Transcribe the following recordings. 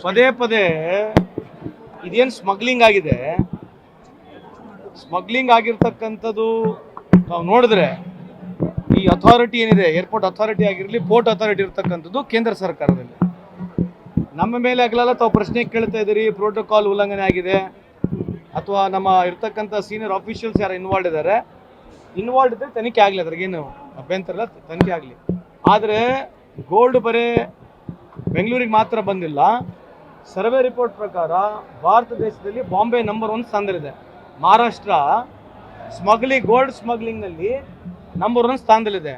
ಪದೇ ಪದೇ ಇದೇನು ಸ್ಮಗ್ಲಿಂಗ್ ಆಗಿದೆ, ಸ್ಮಗ್ಲಿಂಗ್ ಆಗಿರ್ತಕ್ಕಂಥದ್ದು ನಾವು ನೋಡಿದ್ರೆ ಈ ಅಥಾರಿಟಿ ಏನಿದೆ, ಏರ್ಪೋರ್ಟ್ ಅಥಾರಿಟಿ ಆಗಿರಲಿ, ಪೋರ್ಟ್ ಅಥಾರಿಟಿ ಇರ್ತಕ್ಕಂಥದ್ದು ಕೇಂದ್ರ ಸರ್ಕಾರದಲ್ಲಿ. ನಮ್ಮ ಮೇಲೆ ಆಗಲೆಲ್ಲ ತಾವು ಪ್ರಶ್ನೆ ಕೇಳ್ತಾ ಇದ್ದೀರಿ, ಪ್ರೋಟೋಕಾಲ್ ಉಲ್ಲಂಘನೆ ಆಗಿದೆ ಅಥವಾ ನಮ್ಮ ಇರ್ತಕ್ಕಂಥ ಸೀನಿಯರ್ ಆಫೀಷಿಯಲ್ಸ್ ಯಾರು ಇನ್ವಾಲ್ವ್ ಇದ್ದಾರೆ, ಇನ್ವಾಲ್ವ್ ಇದ್ದರೆ ತನಿಖೆ ಆಗಲಿ, ಅದ್ರಿಗೇನು ಅಭ್ಯಂತರ ಇಲ್ಲ, ತನಿಖೆ ಆಗಲಿ. ಆದರೆ ಗೋಲ್ಡ್ ಬರೇ ಬೆಂಗಳೂರಿಗೆ ಮಾತ್ರ ಬಂದಿಲ್ಲ. ಸರ್ವೆ ರಿಪೋರ್ಟ್ ಪ್ರಕಾರ ಭಾರತ ದೇಶದಲ್ಲಿ ಬಾಂಬೆ ನಂಬರ್ 1 ಸ್ಥಾನದಲ್ಲಿದೆ. ಮಹಾರಾಷ್ಟ್ರ ಗೋಲ್ಡ್ ಸ್ಮಗ್ಲಿಂಗ್ನಲ್ಲಿ ನಂಬರ್ 1 ಸ್ಥಾನದಲ್ಲಿದೆ.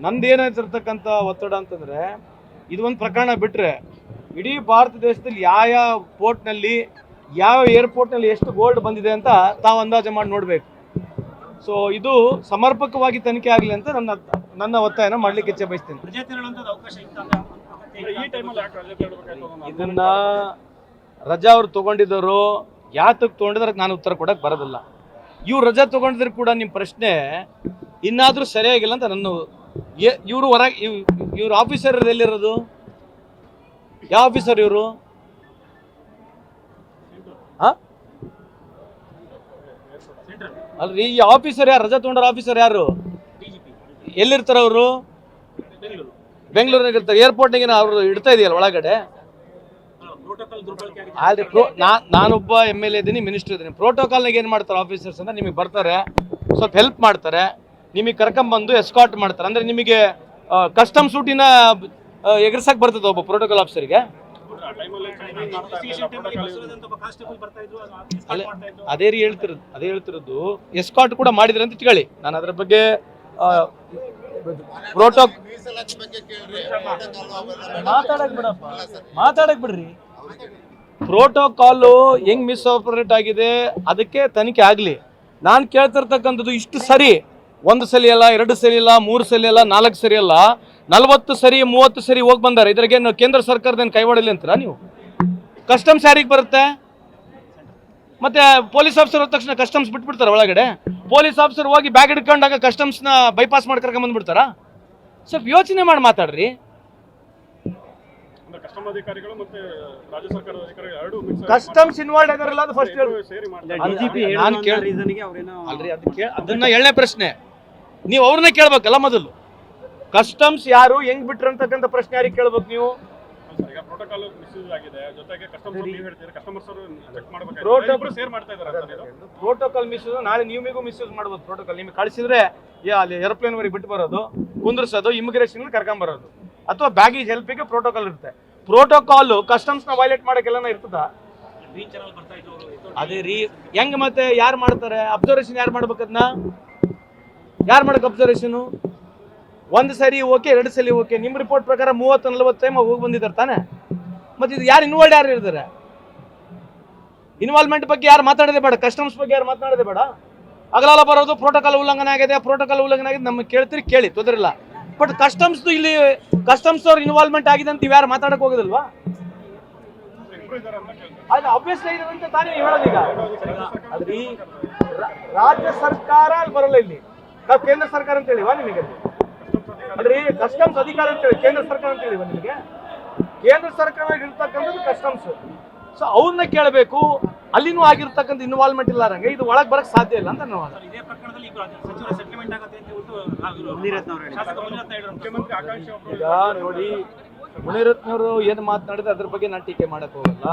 ನಂದೇನಾಯ್ತಿರ್ತಕ್ಕಂಥ ಒತ್ತಡ ಅಂತಂದರೆ, ಇದು ಒಂದು ಪ್ರಕರಣ ಬಿಟ್ಟರೆ ಇಡೀ ಭಾರತ ದೇಶದಲ್ಲಿ ಯಾವ ಪೋರ್ಟ್ನಲ್ಲಿ, ಯಾವ ಏರ್ಪೋರ್ಟ್ನಲ್ಲಿ ಎಷ್ಟು ಗೋಲ್ಡ್ ಬಂದಿದೆ ಅಂತ ತಾವು ಅಂದಾಜು ಮಾಡಿ ನೋಡಬೇಕು. ಸೊ ಇದು ಸಮರ್ಪಕವಾಗಿ ತನಿಖೆ ಆಗಲಿ ಅಂತ ನನ್ನ ಒತ್ತಾಯನ ಮಾಡಲಿಕ್ಕೆ ಇಚ್ಛೆ ಬಯಸ್ತೇನೆ. ಇದನ್ನ ರಜಾ ಅವ್ರು ತಗೊಂಡಿದ್ದರು, ಯಾತಕ್ಕೆ ತೊಗೊಂಡಿದ್ರೆ ನಾನು ಉತ್ತರ ಕೊಡಕ್ಕೆ ಬರೋದಿಲ್ಲ. ಇವ್ರು ರಜಾ ತಗೊಂಡಿದ್ರು ಕೂಡ ನಿಮ್ಮ ಪ್ರಶ್ನೆ ಇನ್ನಾದರೂ ಸರಿಯಾಗಿಲ್ಲ ಅಂತ ನನ್ನ ಇವರು ಇವ್ರ ಆಫೀಸರ್ ಎಲ್ಲಿರೋದು? ಯಾವ ಆಫೀಸರ್ ಇವರು? ಅಲ್ರಿ, ಈ ಆಫೀಸರ್ ಯಾರು? ರಜಾ ತಗೊಂಡ್ರ ಆಫೀಸರ್ ಯಾರು? ಎಲ್ಲಿರ್ತಾರ ಅವರು? ಬೆಂಗಳೂರಿನಾಗ ಇರ್ತಾರೆ. ಏರ್ಪೋರ್ಟ್ನಾಗ ಅವ್ರು ಇಡ್ತಾ ಇದೆಯಲ್ಲ ಒಳಗಡೆ. ನಾನೊಬ್ಬ MLA ಇದ್ದೀನಿ, ಮಿನಿಸ್ಟರ್ ಇದ್ದೀನಿ. ಪ್ರೋಟೋಕಾಲ್ನಾಗ ಏನು ಮಾಡ್ತಾರೆ ಆಫೀಸರ್ಸ್ ಅಂತ ನಿಮಗೆ ಬರ್ತಾರೆ, ಸ್ವಲ್ಪ ಹೆಲ್ಪ್ ಮಾಡ್ತಾರೆ, ನಿಮಗೆ ಕರ್ಕೊಂಬಂದು ಎಸ್ಕಾರ್ಟ್ ಮಾಡ್ತಾರೆ. ಅಂದರೆ ನಿಮಗೆ ಕಸ್ಟಮ್ ಸೂಟಿನ ಎಗರ್ಸಕ್ಕೆ ಬರ್ತದೆ ಒಬ್ಬ ಪ್ರೋಟೋಕಾಲ್ ಆಫೀಸರ್ಗೆ. ಅದೇ ಹೇಳ್ತಿರೋದು ಎಸ್ಕಾರ್ಟ್ ಕೂಡ ಮಾಡಿದ್ರೆ ಅಂತ ಇಟ್ಕೊಳ್ಳಿ. ನಾನು ಅದ್ರ ಬಗ್ಗೆ ಮಾತಾಡಕ್ ಬಿಡ್ರಿ. ಪ್ರೋಟೋಕಾಲು ಹೆಂಗ್ ಮಿಸ್ ಆಪರೇಟ್ ಆಗಿದೆ ಅದಕ್ಕೆ ತನಿಖೆ ಆಗ್ಲಿ. ನಾನು ಕೇಳ್ತಿರ್ತಕ್ಕಂಥದ್ದು ಇಷ್ಟು ಸರಿ, 1 ಸಲ ಅಲ್ಲ, 2 ಸಲ ಅಲ್ಲ, 3 ಸಲ ಅಲ್ಲ, 4 ಸರಿ ಅಲ್ಲ, 40 ಸರಿ 30 ಸರಿ ಹೋಗಿ ಬಂದಾರೆ. ಇದ್ರಾಗೇನು ಕೇಂದ್ರ ಸರ್ಕಾರದೇನು ಕೈವಾಡಲಿ ಅಂತೀರಾ ನೀವು? ಕಸ್ಟಮ್ಸ್ ಯಾರಿಗೆ ಬರುತ್ತೆ? ಮತ್ತೆ ಪೊಲೀಸ್ ಆಫೀಸರ್ ಹೋದ ತಕ್ಷಣ ಕಸ್ಟಮ್ಸ್ ಬಿಟ್ಬಿಡ್ತಾರೆ ಒಳಗಡೆ? ಪೊಲೀಸ್ ಆಫೀಸರ್ ಹೋಗಿ ಬ್ಯಾಗ್ ಹಿಡ್ಕೊಂಡಾಗ ಕಸ್ಟಮ್ಸ್ನ ಬೈಪಾಸ್ ಮಾಡಿ ಕರ್ಕೊಂಡ್ ಬಂದ್ಬಿಡ್ತಾರ? ಸ್ವಲ್ಪ ಯೋಚನೆ ಮಾಡಿ ಮಾತಾಡ್ರಿ. ಕಸ್ಟಮ್ಸ್ ಇನ್ವಾಲ್ವ್ ಆಗಿರಲ್ಲ ಅದು ಫಸ್ಟ್ ಅದನ್ನ 7ನೇ ಪ್ರಶ್ನೆ ನೀವು ಅವ್ರನ್ನೇ ಕೇಳ್ಬೇಕಲ್ಲ. ಮೊದಲು ಕಸ್ಟಮ್ಸ್ ಯಾರು, ಹೆಂಗ್ ಬಿಟ್ರು ಅಂತಕ್ಕಂಥ ಪ್ರಶ್ನೆ ಯಾರಿಗೆ ಕೇಳ್ಬೇಕು ನೀವು? ಪ್ರೋಟೋಕಾಲ್ ಮಿಸ್ಯೂಸ್ ನಾಳೆ ನಿಮಗೂ ಮಿಸ್ಯೂಸ್ ಮಾಡ್ಬೋದು. ಪ್ರೋಟೋಕಾಲ್ ನಿಮಗೆ ಕಳಿಸಿದ್ರೆ ಅಲ್ಲಿ ಏರೋಪ್ಲೇನ್ ವರೆಗೆ ಬಿಟ್ಟು ಬರೋದು, ಕುಂದ್ರಿಸೋದು, ಇಮಿಗ್ರೇಷನ್ ಕರ್ಕೊಂಡ್ ಬರೋದು, ಅಥವಾ ಬ್ಯಾಗೇಜ್ ಹೆಲ್ಪಿಗೆ ಪ್ರೋಟೋಕಾಲ್ ಇರುತ್ತೆ. ಪ್ರೋಟೋಕಾಲ್ ಕಸ್ಟಮ್ಸ್ ನ ವೈಲೇಟ್ ಮಾಡಕ್ಕೆಲ್ಲ ಇರ್ತದ? ಅದೇ ರೀ, ಹೆಂಗ್ ಮತ್ತೆ ಯಾರು ಮಾಡ್ತಾರೆ ಅಬ್ಸರ್ವೇಷನ್? ಯಾರು ಮಾಡ್ಬೇಕದ್ನ? ಯಾರು ಮಾಡಕ್ ಅಬ್ಸರ್ವೇಷನ್? 1 ಸರಿ ಓಕೆ, 2 ಸಲ ಓಕೆ. ನಿಮ್ಮ ರಿಪೋರ್ಟ್ ಪ್ರಕಾರ 30-40 ಟೈಮ್ ಹೋಗಿ ಬಂದಿದ್ದಾರೆ ತಾನೆ? ಮತ್ತೆ ಇದು ಯಾರು ಯಾರು ಇರ್ತಾರೆ? ಇನ್ವಾಲ್ವ್ಮೆಂಟ್ ಬಗ್ಗೆ ಯಾರು ಮಾತಾಡೋದೇ ಬೇಡ, ಕಸ್ಟಮ್ಸ್ ಬಗ್ಗೆ ಯಾರು ಮಾತನಾಡೋದೇ ಬೇಡ. ಅಗಲಾಲ ಬರೋದು ಪ್ರೋಟೋಕಾಲ್ ಉಲ್ಲಂಘನೆ ಆಗಿದೆ, ಪ್ರೋಟೋಕಾಲ್ ಉಲ್ಲಂಘನೆ ಆಗಿದೆ, ನಮಗೆ ಕೇಳ್ತೀರಿ ಕೇಳಿ, ತೊಂದರಿಲ್ಲ. ಬಟ್ ಕಸ್ಟಮ್ಸ್ ಇಲ್ಲಿ ಕಸ್ಟಮ್ಸ್ ಅವ್ರ ಇನ್ವಾಲ್ವ್ಮೆಂಟ್ ಆಗಿದೆ ಅಂತ ಯಾರು ಮಾತಾಡಕ್ ಹೋಗೋದಿಲ್ವಾ? ಅದು ಅಬ್ವಿಯಸ್ಲಿ ಇದೆ ಅಂತ ತಾನೇ ಹೇಳೋದೀಗ. ಅದ್ರಿ ರಾಜ್ಯ ಸರ್ಕಾರ ಅಲ್ಲಿ ಬರಲ್ಲ, ಇಲ್ಲಿ ನಾವು ಕೇಂದ್ರ ಸರ್ಕಾರ ಅಂತ ಹೇಳಿವಾ ನಿಮಗೆ? ಅದ್ರಿ ಕಸ್ಟಮ್ಸ್ ಅಧಿಕಾರ ಅಂತ ಹೇಳಿ ಕೇಂದ್ರ ಸರ್ಕಾರ ಅಂತ ಹೇಳಿವ ನಿಮಗೆ? ಕೇಂದ್ರ ಸರ್ಕಾರ ಇರ್ತಕ್ಕಂಥದ್ದು ಕಸ್ಟಮ್ಸ್. ಸೊ ಅವ್ರನ್ನ ಕೇಳಬೇಕು. ಅಲ್ಲಿನೂ ಆಗಿರ್ತಕ್ಕಂಥ ಇನ್ವಾಲ್ವ್ಮೆಂಟ್ ಇಲ್ಲಾರಂಗೆ ಇದು ಒಳಗೆ ಬರಕ್ ಸಾಧ್ಯ ಇಲ್ಲ ಅಂತ ನಾವು ಈಗ ನೋಡಿ. ಮುನಿರತ್ನವರು ಏನು ಮಾತನಾಡಿದ್ರೆ ಅದ್ರ ಬಗ್ಗೆ ನಾನು ಟೀಕೆ ಮಾಡಕ್ ಹೋಗಲ್ಲ.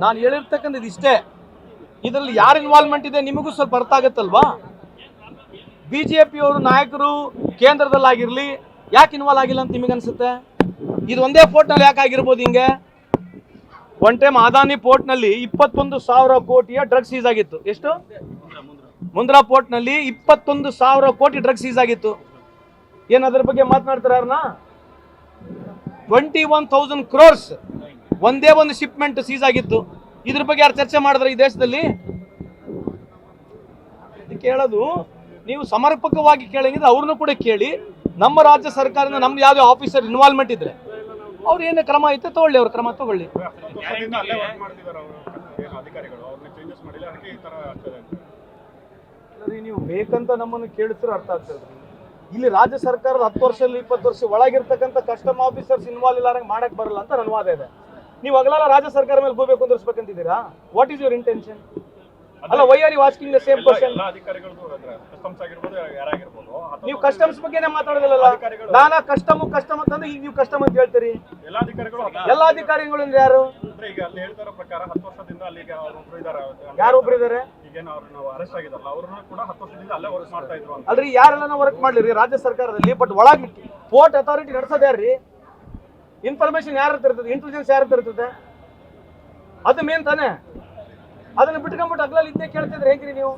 ನಾನು ಹೇಳಿರ್ತಕ್ಕಂಥದ್ದು ಇಷ್ಟೇ, ಇದರಲ್ಲಿ ಯಾರು ಇನ್ವಾಲ್ವ್ಮೆಂಟ್ ಇದೆ ನಿಮಗೂ ಸ್ವಲ್ಪ ಅರ್ಥ ಆಗತ್ತಲ್ವಾ? BJP ಅವರು ನಾಯಕರು ಕೇಂದ್ರದಲ್ಲಾಗಿರ್ಲಿ ಯಾಕೆ ಇನ್ವಾಲ್ವ್ ಆಗಿಲ್ಲ ಅಂತ ನಿಮಗೆ ಅನ್ಸುತ್ತೆ? ಇದು ಒಂದೇ ಪೋರ್ಟ್ನಲ್ಲಿ ಯಾಕೆ ಆಗಿರ್ಬೋದು ಹಿಂಗೆ? ಒನ್ ಟೈಮ್ ಅದಾನಿ ಪೋರ್ಟ್ನಲ್ಲಿ 21,000 ಕೋಟಿಯ ಡ್ರಗ್ಸ್ ಸೀಸ್ ಆಗಿತ್ತು. ಎಷ್ಟು? ಮುಂದ್ರಾ ಪೋರ್ಟ್ನಲ್ಲಿ 21,000 ಕೋಟಿ ಡ್ರಗ್ಸ್ ಸೀಸ್ ಆಗಿತ್ತು. ಏನು ಅದ್ರ ಬಗ್ಗೆ ಮಾತನಾಡ್ತಾರೆ ಯಾರನ್ನ? 21,000 crores ಒಂದೇ ಒಂದು ಶಿಪ್ಮೆಂಟ್ ಸೀಸ್ ಆಗಿತ್ತು. ಇದ್ರ ಬಗ್ಗೆ ಯಾರು ಚರ್ಚೆ ಮಾಡಿದ್ರೆ ಈ ದೇಶದಲ್ಲಿ? ಕೇಳೋದು ನೀವು ಸಮರ್ಪಕವಾಗಿ ಕೇಳಂಗಿದ್ರೆ ಅವ್ರನ್ನೂ ಕೂಡ ಕೇಳಿ. ನಮ್ಮ ರಾಜ್ಯ ಸರ್ಕಾರದಿಂದ ನಮ್ದು ಯಾವುದೇ ಆಫೀಸರ್ ಇನ್ವಾಲ್ವ್ಮೆಂಟ್ ಇದ್ರೆ ಅವ್ರು ಏನೇ ಕ್ರಮ ಐತೆ ತಗೊಳ್ಳಿ, ಅವ್ರ ಕ್ರಮ ತಗೊಳ್ಳಿ. ನೀವು ಬೇಕಂತ ನಮ್ಮನ್ನು ಕೇಳಿದ್ರೆ ಅರ್ಥ ಆಗ್ತದೆ. ಇಲ್ಲಿ ರಾಜ್ಯ ಸರ್ಕಾರದ 10 ವರ್ಷದಲ್ಲಿ 20 ವರ್ಷ ಒಳಗಿರ್ತಕ್ಕಂಥ ಕಸ್ಟಮ್ ಆಫೀಸರ್ಸ್ ಇನ್ವಾಲ್ವ್ ಇಲ್ಲಾರಂಗೆ ಮಾಡಕ್ ಬರಲ್ಲ ಅಂತ ನನ್ನ ವಾದ ಇದೆ. ನೀವು ಹಗಲೆಲ್ಲ ರಾಜ್ಯ ಸರ್ಕಾರ ಮೇಲೆ ಗೂಬೆ ಕುಂದಿರ್ಸ್ಬೇಕಂತಿದ್ದೀರಾ? What is your intention? ಅಲ್ಲ, why are you asking the same question? ನೀವು ಕಸ್ಟಮ್ಸ್ ಬಗ್ಗೆನೇ ಮಾತಾಡೋದಿಲ್ಲ. ನಾನಾ ಕಸ್ಟಮ್ ಅಂತಂದ್ರೆ ಈಗ ನೀವು ಕಸ್ಟಮ್ ಅಂತ ಹೇಳ್ತೀರಿ. ಎಲ್ಲ ಅಧಿಕಾರಿಗಳು ಅಂದ್ರೆ ಯಾರು? ಯಾರೊಬ್ರು ಇದಾರೆ? ಅಲ್ರಿ, ಯಾರೆಲ್ಲ ವರ್ಕ್ ಮಾಡ್ಲಿರಿ ರಾಜ್ಯ ಸರ್ಕಾರದಲ್ಲಿ? ಬಟ್ ಒಳಗೆ ಪೋರ್ಟ್ ಅಥಾರಿಟಿ ನಡೆಸೋದು ಯಾರ್ರಿ? ಇನ್ಫಾರ್ಮೇಶನ್ ಯಾರ ಹತ್ರ ಇರ್ತದೆ? ಇಂಟೆಲಿಜೆನ್ಸ್ ಯಾರ ಹತ್ರ ಇರ್ತದೆ? ಅದು ಮೇನ್ ತಾನೆ. ಅದನ್ನ ಬಿಟ್ಕೊಂಡ್ಬಿಟ್ಟು ಅಗ್ಲಲ್ಲಿ ಇದ್ದೇ ಕೇಳ್ತಿದ್ರೆ ಹೇಗ್ರಿ ನೀವು?